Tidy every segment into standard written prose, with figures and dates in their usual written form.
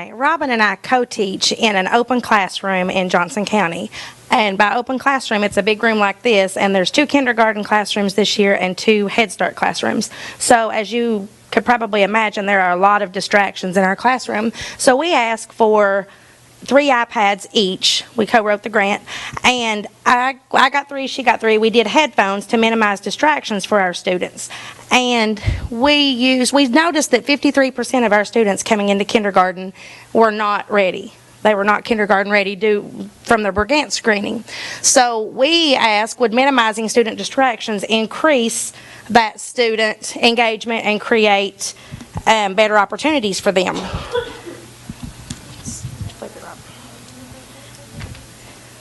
Hi, Robin and I co-teach in an open classroom in Johnson County. And by open classroom, it's a big room like this, and there's 2 kindergarten classrooms this year and 2 Head Start classrooms. So as you could probably imagine, there are a lot of distractions in our classroom. So we ask for 3 iPads each. We co-wrote the grant, and I got 3, she got 3. We did headphones to minimize distractions for our students. And we noticed that 53% of our students coming into kindergarten were not ready. They were not kindergarten ready due from the Brigant screening. So we asked, would minimizing student distractions increase that student engagement and create better opportunities for them?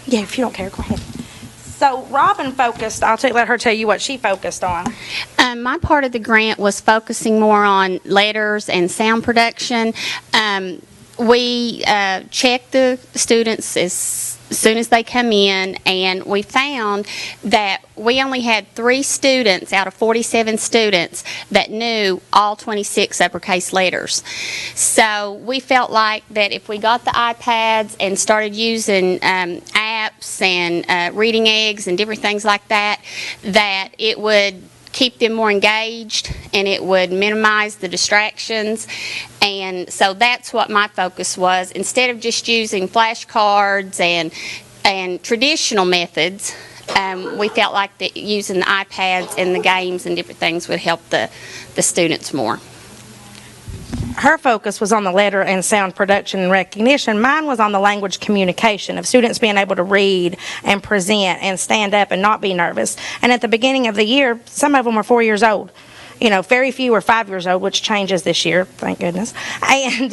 Yeah, if you don't care, go ahead. So Robin focused, let her tell you what she focused on. My part of the grant was focusing more on letters and sound production. We check the students as soon as they come in, and we found that we only had 3 students out of 47 students that knew all 26 uppercase letters. So we felt like that if we got the iPads and started using apps and reading eggs and different things like that, that it would keep them more engaged and it would minimize the distractions. And so that's what my focus was. Instead of just using flashcards and traditional methods, we felt like that using the iPads and the games and different things would help the students more. Her focus was on the letter and sound production and recognition. Mine was on the language communication of students being able to read and present and stand up and not be nervous. And at the beginning of the year, some of them were 4 years old. You know, very few were 5 years old, which changes this year, thank goodness. And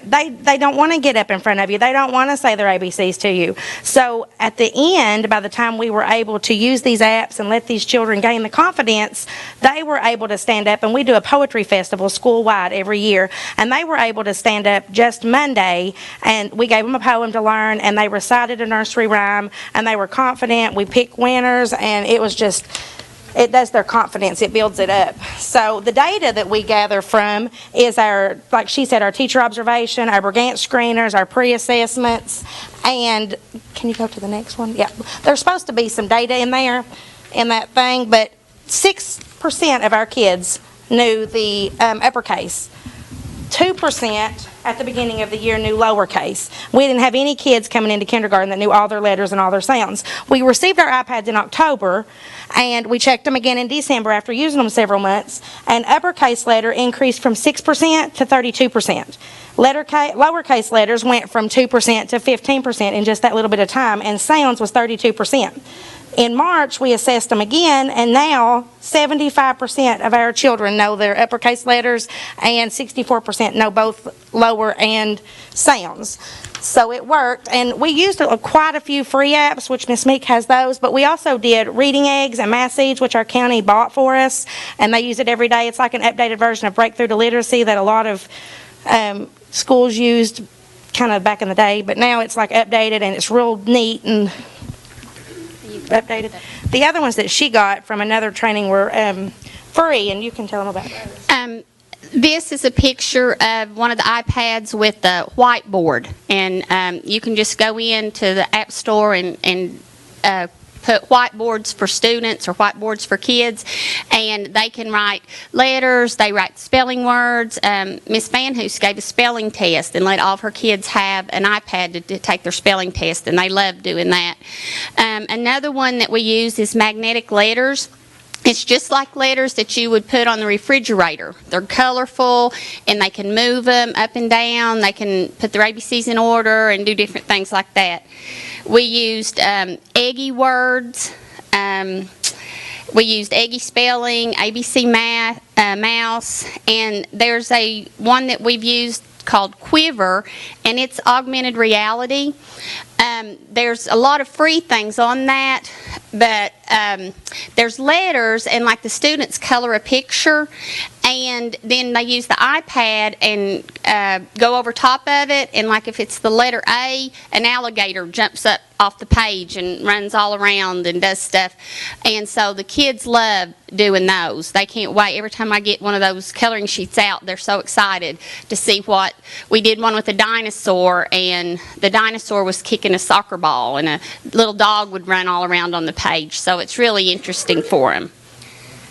they don't want to get up in front of you. They don't want to say their ABCs to you. So at the end, by the time we were able to use these apps and let these children gain the confidence, they were able to stand up. And we do a poetry festival school-wide every year. And they were able to stand up just Monday, and we gave them a poem to learn, and they recited a nursery rhyme, and they were confident. We picked winners, and it was just... it does their confidence. It builds it up. So the data that we gather from is our, like she said, our teacher observation, our Brigant screeners, our pre-assessments, and can you go to the next one? Yeah. There's supposed to be some data in there, in that thing, but 6% of our kids knew the uppercase. 2% at the beginning of the year knew lowercase. We didn't have any kids coming into kindergarten that knew all their letters and all their sounds. We received our iPads in October, and we checked them again in December after using them several months, and uppercase letter increased from 6% to 32%. Lowercase letters went from 2% to 15% in just that little bit of time, and sounds was 32%. In March, we assessed them again, and now 75% of our children know their uppercase letters, and 64% know both lower and sounds. So it worked, and we used quite a few free apps, which Miss Meek has those, but we also did reading eggs and math seeds, which our county bought for us, and they use it every day. It's like an updated version of Breakthrough to Literacy that a lot of schools used kind of back in the day, but now it's like updated, and it's real neat and updated. The other ones that she got from another training were free, and you can tell them about those. This is a picture of one of the iPads with the Whiteboard, and you can just go into the App Store and put whiteboards for students or whiteboards for kids, and they can write letters, they write spelling words. Miss VanHoose gave a spelling test and let all of her kids have an iPad to take their spelling test, and they love doing that. Another one that we use is magnetic letters. It's just like letters that you would put on the refrigerator. They're colorful, and they can move them up and down. They can put their ABCs in order and do different things like that. We used Eggy words. We used Eggy spelling, ABC math, mouse, and there's one that we've used called Quiver, and it's augmented reality. There's a lot of free things on that, but there's letters, and like the students color a picture, And then they use the iPad and go over top of it, and like if it's the letter A, an alligator jumps up off the page and runs all around and does stuff. And so the kids love doing those. They can't wait. Every time I get one of those coloring sheets out, they're so excited to see what. We did one with a dinosaur, and the dinosaur was kicking a soccer ball, and a little dog would run all around on the page. So it's really interesting for them.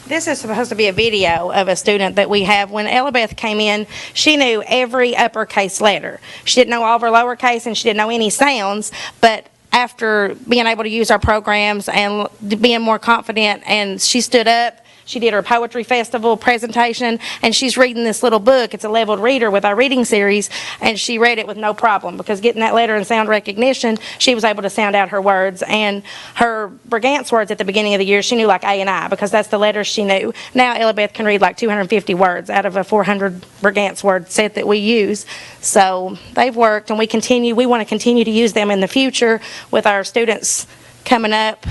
This is supposed to be a video of a student that we have. When Elabeth came in, she knew every uppercase letter. She didn't know all of her lowercase, and she didn't know any sounds, but after being able to use our programs and being more confident, and she stood up, she did her poetry festival presentation, and she's reading this little book. It's a leveled reader with our reading series, and she read it with no problem, because getting that letter and sound recognition, she was able to sound out her words. And her Brigance words at the beginning of the year, she knew like A and I, because that's the letters she knew. Now Elabeth can read like 250 words out of a 400 Brigance word set that we use. So they've worked, and we want to continue to use them in the future with our students coming up.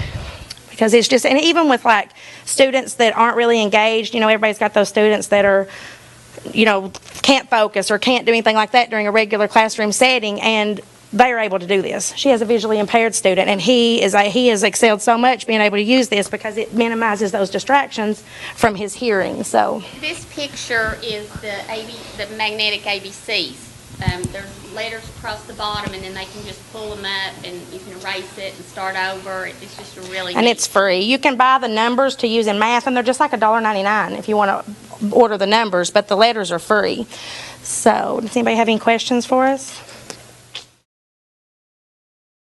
Because it's just, and even with like students that aren't really engaged, everybody's got those students that are, can't focus or can't do anything like that during a regular classroom setting, and they're able to do this. She has a visually impaired student, and he has excelled so much being able to use this because it minimizes those distractions from his hearing. So this picture is the magnetic ABCs. There's letters across the bottom, and then they can just pull them up, and you can erase it and start over. It's just a really and neat. It's free. You can buy the numbers to use in math, and they're just like $1.99 if you want to order the numbers, but the letters are free. So does anybody have any questions for us?